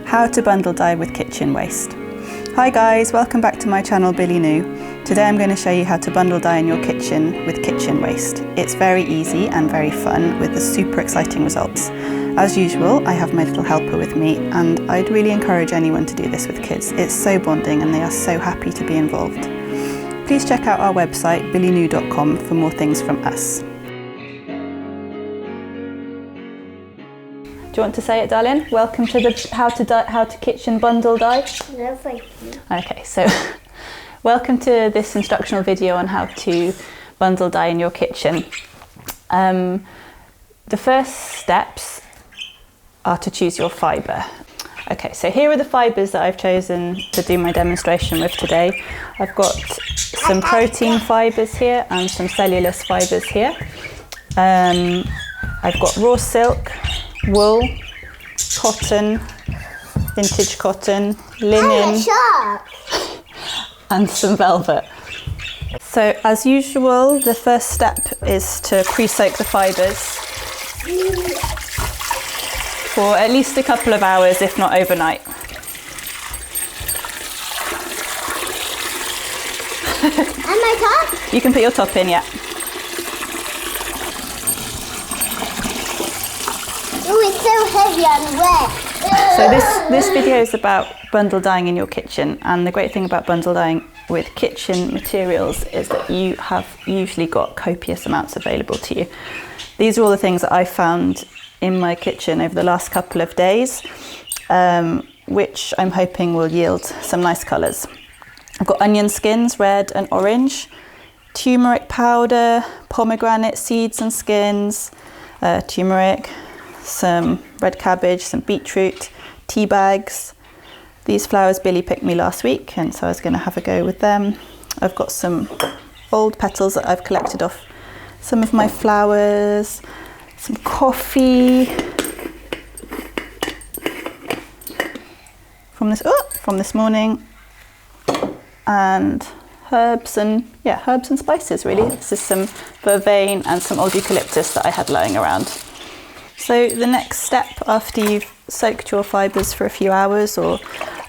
How to bundle dye with kitchen waste. Hi guys, welcome back to my channel Billy New. Today I'm going to show you how to bundle dye in your kitchen with kitchen waste. It's very easy and very fun with the super exciting results. As usual, I have my little helper with me and I'd really encourage anyone to do this with kids. It's so bonding and they are so happy to be involved. Please check out our website billynew.com for more things from us. Do you want to say it, darling? Welcome to the how to kitchen bundle dye. No, thank you. Okay, so welcome to this instructional video on how to bundle dye in your kitchen. The first steps are to choose your fibre. Okay, so here are the fibres that I've chosen to do my demonstration with today. I've got some protein fibres here and some cellulose fibres here. I've got raw silk, wool, cotton, vintage cotton, linen, and some velvet. So as usual, the first step is to pre-soak the fibres for at least a couple of hours, if not overnight. And my top? You can put your top in, yeah. Oh, it's so heavy and wet. So this video is about bundle dyeing in your kitchen, and the great thing about bundle dyeing with kitchen materials is that you have usually got copious amounts available to you. These are all the things that I found in my kitchen over the last couple of days, which I'm hoping will yield some nice colours. I've got onion skins, red and orange, turmeric powder, pomegranate seeds and skins, turmeric, some red cabbage, some beetroot, tea bags. These flowers Billy picked me last week, and so I was going to have a go with them. I've got some old petals that I've collected off some of my flowers, some coffee from this morning, and herbs and spices really. This is some vervain and some old eucalyptus that I had lying around. So the next step after you've soaked your fibres for a few hours or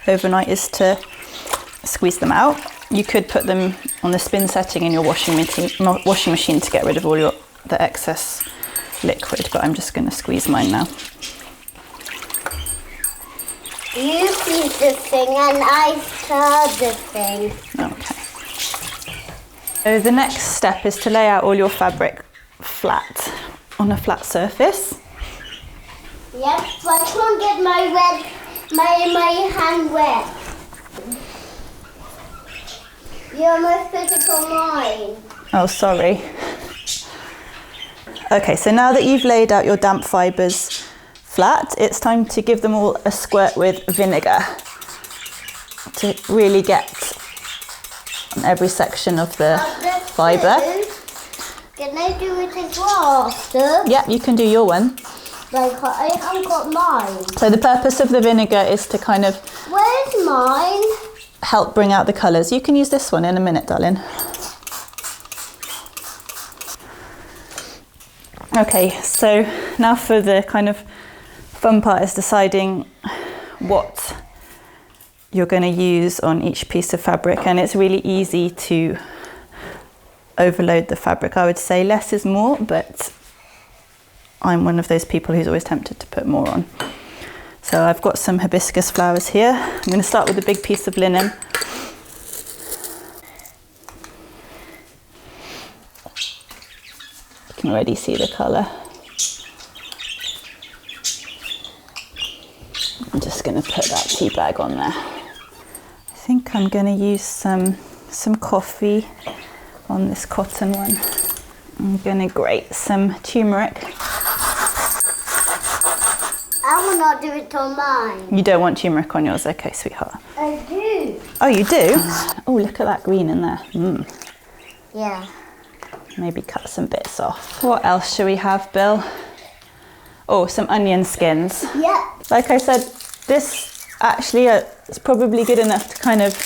overnight is to squeeze them out. You could put them on the spin setting in your washing machine to get rid of all the excess liquid, but I'm just going to squeeze mine now. You squeeze the thing and I stir the thing. Okay. So the next step is to lay out all your fabric flat on a flat surface. Yep, but I can't get my hand wet. You almost put it on mine. Oh, sorry. Okay, so now that you've laid out your damp fibres flat, it's time to give them all a squirt with vinegar to really get on every section of the fibre. Can I do it as well after? Yeah, you can do your one. Like, I haven't got mine. So the purpose of the vinegar is to kind of... Where's mine? Help bring out the colours. You can use this one in a minute, darling. Okay, so now for the kind of fun part is deciding what you're going to use on each piece of fabric, and it's really easy to overload the fabric. I would say less is more, but I'm one of those people who's always tempted to put more on. So I've got some hibiscus flowers here. I'm going to start with a big piece of linen. You can already see the colour. I'm just going to put that tea bag on there. I think I'm going to use some coffee on this cotton one. I'm going to grate some turmeric. I will not do it on mine. You don't want turmeric on yours? Okay, sweetheart. I do. Oh, you do? Oh, look at that green in there. Yeah. Maybe cut some bits off. What else should we have, Bill? Oh, some onion skins. Yeah. Like I said, this actually is probably good enough to kind of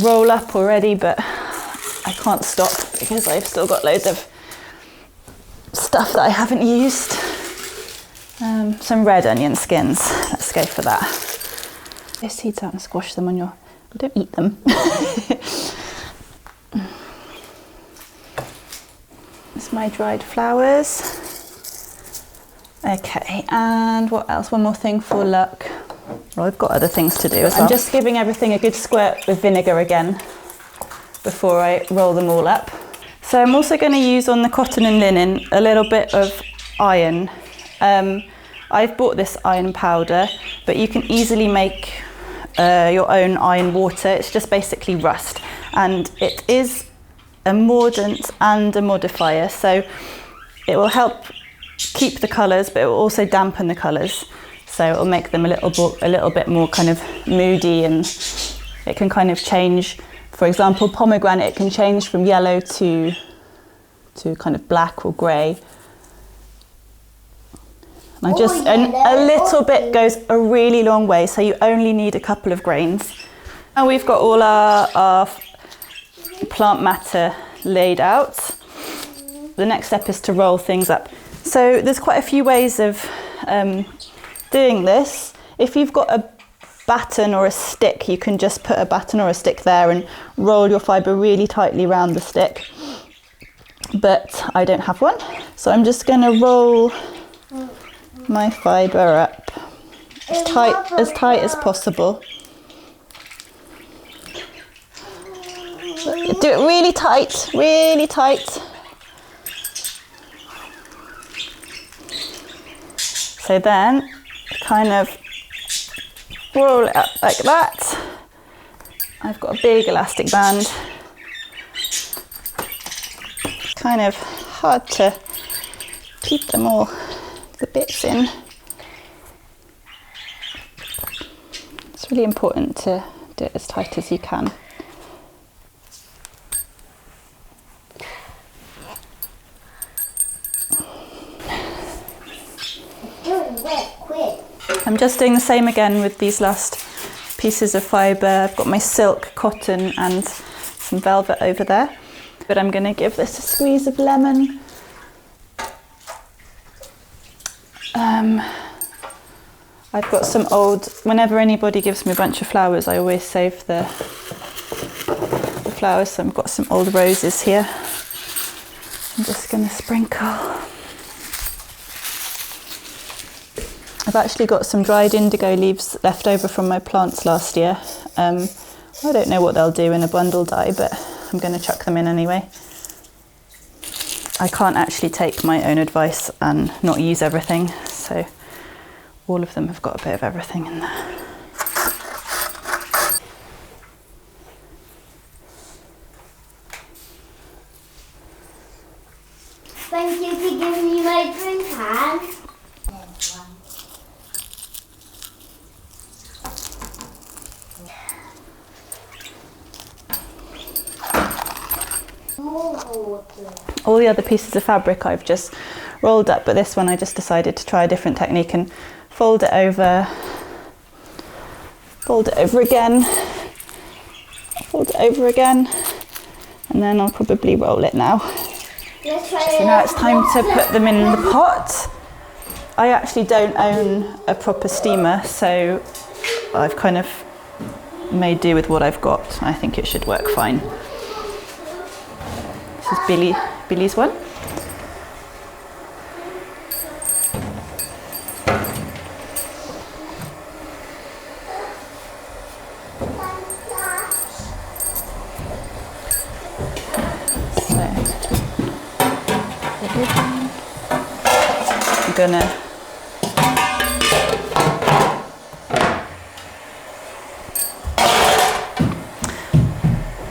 roll up already, but I can't stop because I've still got loads of stuff that I haven't used. Some red onion skins, let's go for that. Those seeds out and squash them on your... Don't eat them. It's my dried flowers. Okay, and what else? One more thing for luck. Well, I've got other things to do as well. I'm just giving everything a good squirt with vinegar again before I roll them all up. So I'm also going to use on the cotton and linen a little bit of iron. I've bought this iron powder, but you can easily make your own iron water. It's just basically rust, and it is a mordant and a modifier, so it will help keep the colours, but it will also dampen the colours, so it will make them a little bit more kind of moody, and it can kind of change. For example, pomegranate can change from yellow to kind of black or grey. And a little bit goes a really long way, so you only need a couple of grains. Now we've got all our plant matter laid out. The next step is to roll things up. So there's quite a few ways of doing this. If you've got a batten or a stick, you can just put a batten or a stick there and roll your fibre really tightly around the stick. But I don't have one, so I'm just going to roll my fibre up as tight as possible. Do it really tight, really tight. So then kind of roll it up like that. I've got a big elastic band. Kind of hard to keep them all the bits in. It's really important to do it as tight as you can. I'm just doing the same again with these last pieces of fibre. I've got my silk, cotton and some velvet over there. But I'm going to give this a squeeze of lemon. I've got some old, whenever anybody gives me a bunch of flowers, I always save the flowers. So I've got some old roses here. I'm just going to sprinkle. I've actually got some dried indigo leaves left over from my plants last year. I don't know what they'll do in a bundle dye, but I'm going to chuck them in anyway. I can't actually take my own advice and not use everything, so all of them have got a bit of everything in there. Thank you for giving me my drink hand. All the other pieces of fabric I've just rolled up, but this one I just decided to try a different technique and fold it over again, fold it over again, and then I'll probably roll it now. So now it's time to put them in the pot. I actually don't own a proper steamer, so I've kind of made do with what I've got. I think it should work fine. This is Billy's one. I'm gonna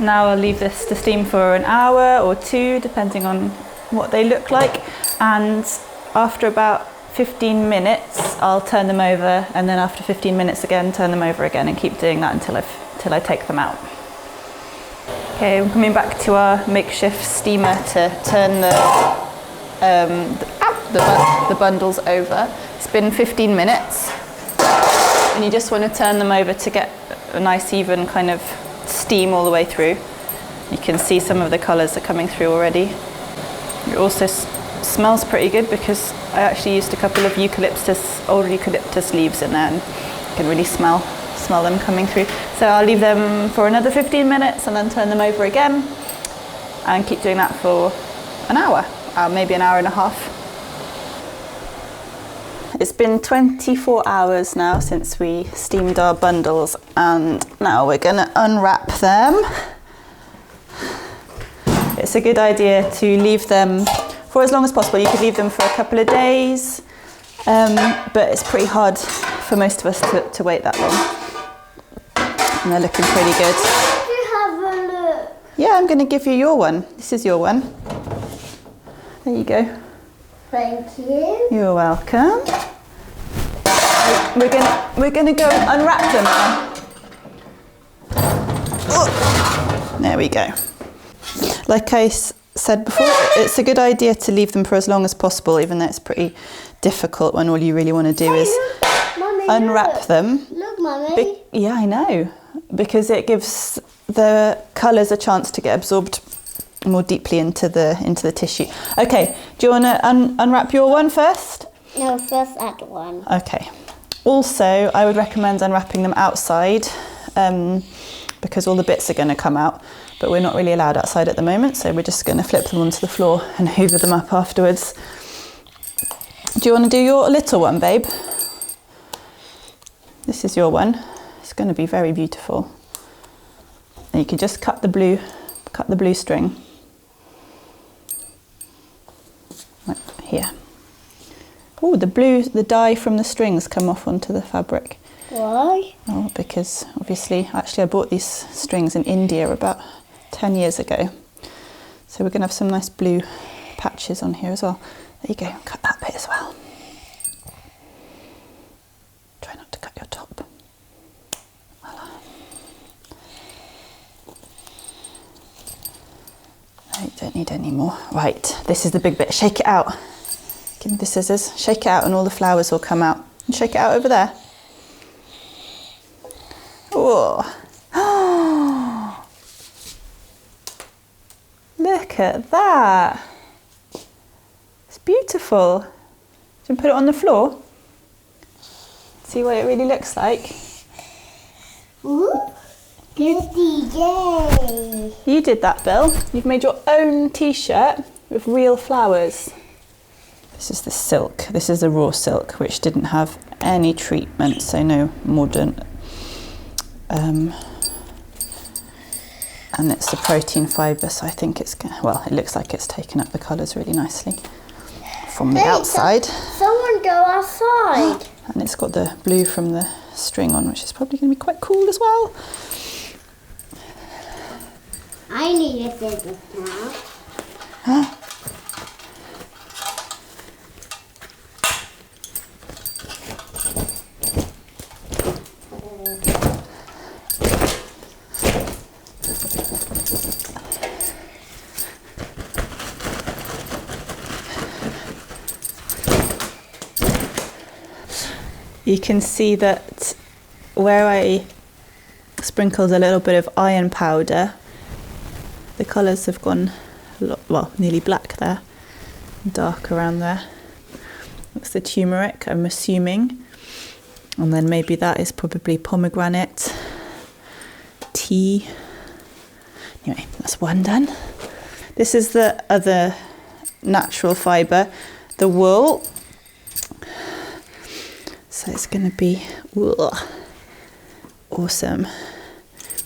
now I'll leave this to steam for an hour or two, depending on what they look like, and after about 15 minutes I'll turn them over, and then after 15 minutes again turn them over again, and keep doing that until I take them out. Okay, we're coming back to our makeshift steamer to turn the bundles over. It's been 15 minutes, and you just want to turn them over to get a nice even kind of steam all the way through. You can see some of the colours are coming through already. It also smells pretty good because I actually used a couple of old eucalyptus leaves in there, and you can really smell smell them coming through. So I'll leave them for another 15 minutes and then turn them over again and keep doing that for an hour, maybe an hour and a half. It's been 24 hours now since we steamed our bundles, and now we're gonna unwrap them. It's a good idea to leave them for as long as possible. You could leave them for a couple of days, but it's pretty hard for most of us to wait that long. And they're looking pretty good. Can you have a look? Yeah, I'm gonna give you your one. This is your one. There you go. Thank you. You're welcome. We're gonna go unwrap them now. Oh, there we go. Like I said before, it's a good idea to leave them for as long as possible, even though it's pretty difficult when all you really want to do is Mummy, unwrap look. them. Look, Mummy. Yeah, I know, because it gives the colours a chance to get absorbed more deeply into the tissue. Okay, do you want to unwrap your one first? No, first add one. Okay. Also, I would recommend unwrapping them outside because all the bits are going to come out, but we're not really allowed outside at the moment, so we're just going to flip them onto the floor and hoover them up afterwards. Do you want to do your little one, babe? This is your one. It's going to be very beautiful. And you can just cut the blue string. Right here. Oh, the dye from the strings come off onto the fabric. Why? Oh, because obviously, actually I bought these strings in India about 10 years ago. So we're going to have some nice blue patches on here as well. There you go, cut that bit as well. Try not to cut your top. Voila. No, you don't need any more. Right, this is the big bit. Shake it out. Give me the scissors. Shake it out and all the flowers will come out. And shake it out over there. Oh. Look at that. It's beautiful. Do you want to put it on the floor? See what it really looks like? Ooh. DJ. You did that, Bill. You've made your own t-shirt with real flowers. This is the silk. This is the raw silk, which didn't have any treatment, so no modern. And it's the protein fibre, so I think it's going to, well, it looks like it's taken up the colours really nicely from the outside. Someone go outside. And it's got the blue from the string on, which is probably going to be quite cool as well. I need a scissors now. You can see that where I sprinkled a little bit of iron powder, the colours have gone a lot, well, nearly black there, dark around there. That's the turmeric, I'm assuming. And then maybe that is probably pomegranate, tea. Anyway, that's one done. This is the other natural fibre, the wool. So it's going to be awesome.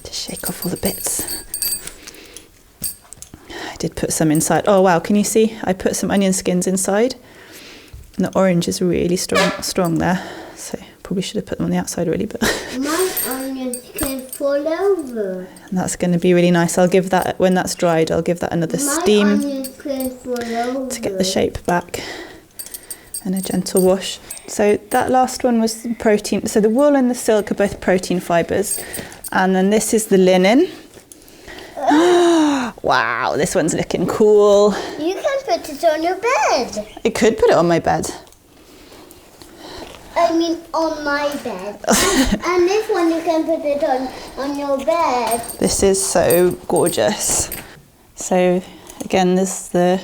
Just shake off all the bits. I did put some inside. Oh wow, can you see? I put some onion skins inside. And the orange is really strong there. So probably should have put them on the outside really, but My onions can fall over. and that's going to be really nice. I'll give that, when that's dried, I'll give that another steam My onions can fall over. to get the shape back. And a gentle wash. So that last one was protein. So the wool and the silk are both protein fibres. And then this is the linen. Wow, this one's looking cool. You can put it on your bed. I could put it on my bed. I mean, on my bed. And this one you can put it on your bed. This is so gorgeous. So again, there's the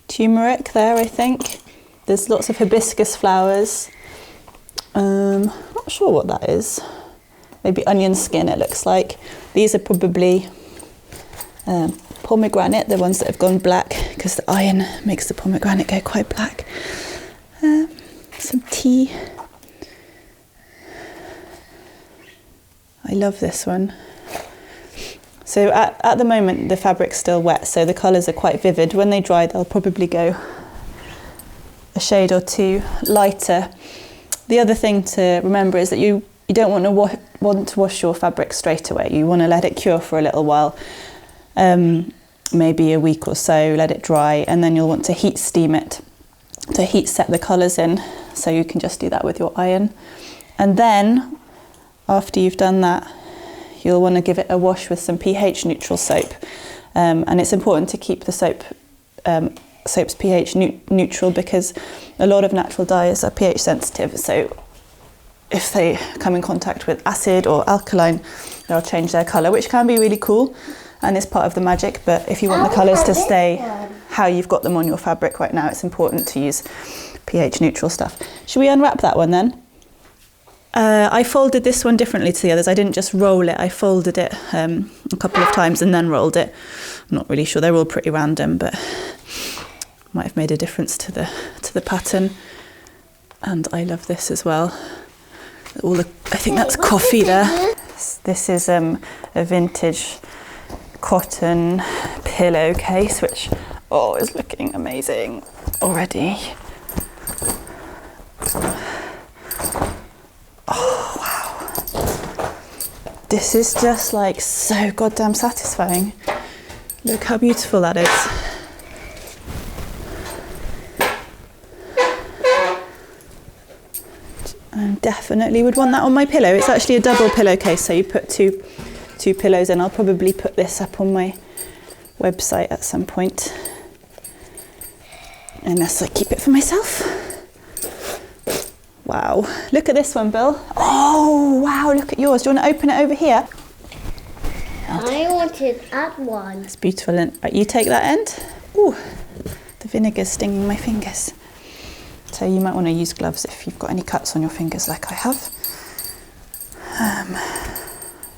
turmeric there, I think. There's lots of hibiscus flowers. Not sure what that is. maybe onion skin it looks like. These are probably pomegranate, the ones that have gone black, because the iron makes the pomegranate go quite black. Some tea. I love this one. So at the moment the fabric's still wet, so the colours are quite vivid. When they dry they'll probably go a shade or two lighter. The other thing to remember is that you don't want to wash your fabric straight away. You want to let it cure for a little while, maybe a week or so, let it dry, and then you'll want to heat steam it to heat set the colours in. So you can just do that with your iron. And then after you've done that, you'll want to give it a wash with some pH neutral soap. And it's important to keep the soap's pH neutral, because a lot of natural dyes are pH sensitive. So if they come in contact with acid or alkaline, they'll change their colour, which can be really cool and is part of the magic. But if you want the colours to stay how you've got them on your fabric right now, it's important to use pH neutral stuff. Should we unwrap that one then? I folded this one differently to the others. I didn't just roll it, I folded it a couple of times and then rolled it. I'm not really sure, they're all pretty random, but might have made a difference to the pattern. And I love this as well. I think that's coffee there. This is a vintage cotton pillowcase, which is looking amazing already. Oh wow, this is just like so goddamn satisfying. Look how beautiful that is. I definitely would want that on my pillow. It's actually a double pillowcase, so you put two pillows in. I'll probably put this up on my website at some point, unless I keep it for myself. Wow, look at this one, Bill. Oh wow, look at yours. Do you want to open it over here? I wanted that one. It's beautiful. And right, you take that end. Ooh, the vinegar's stinging my fingers. So you might want to use gloves if you've got any cuts on your fingers like I have.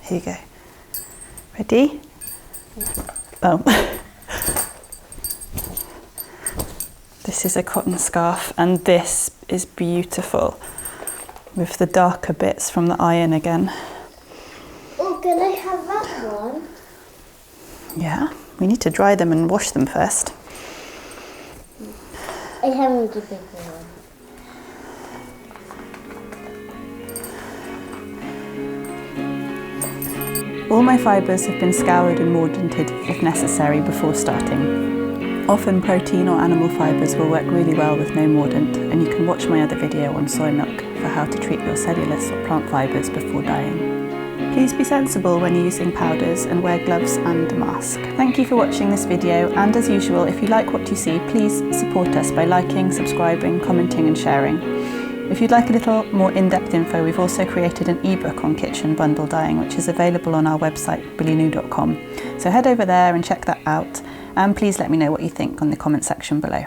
Here you go. Ready? Oh. This is a cotton scarf, and this is beautiful with the darker bits from the iron again. Oh, can I have that one? Yeah, we need to dry them and wash them first. I haven't the bigger one. All my fibres have been scoured and mordanted if necessary before starting. Often protein or animal fibres will work really well with no mordant, and you can watch my other video on soy milk for how to treat your cellulose or plant fibres before dyeing. Please be sensible when using powders and wear gloves and a mask. Thank you for watching this video, and as usual, if you like what you see, please support us by liking, subscribing, commenting and sharing. If you'd like a little more in-depth info, we've also created an ebook on kitchen bundle dyeing, which is available on our website, billynoo.com. So head over there and check that out, and please let me know what you think on the comment section below.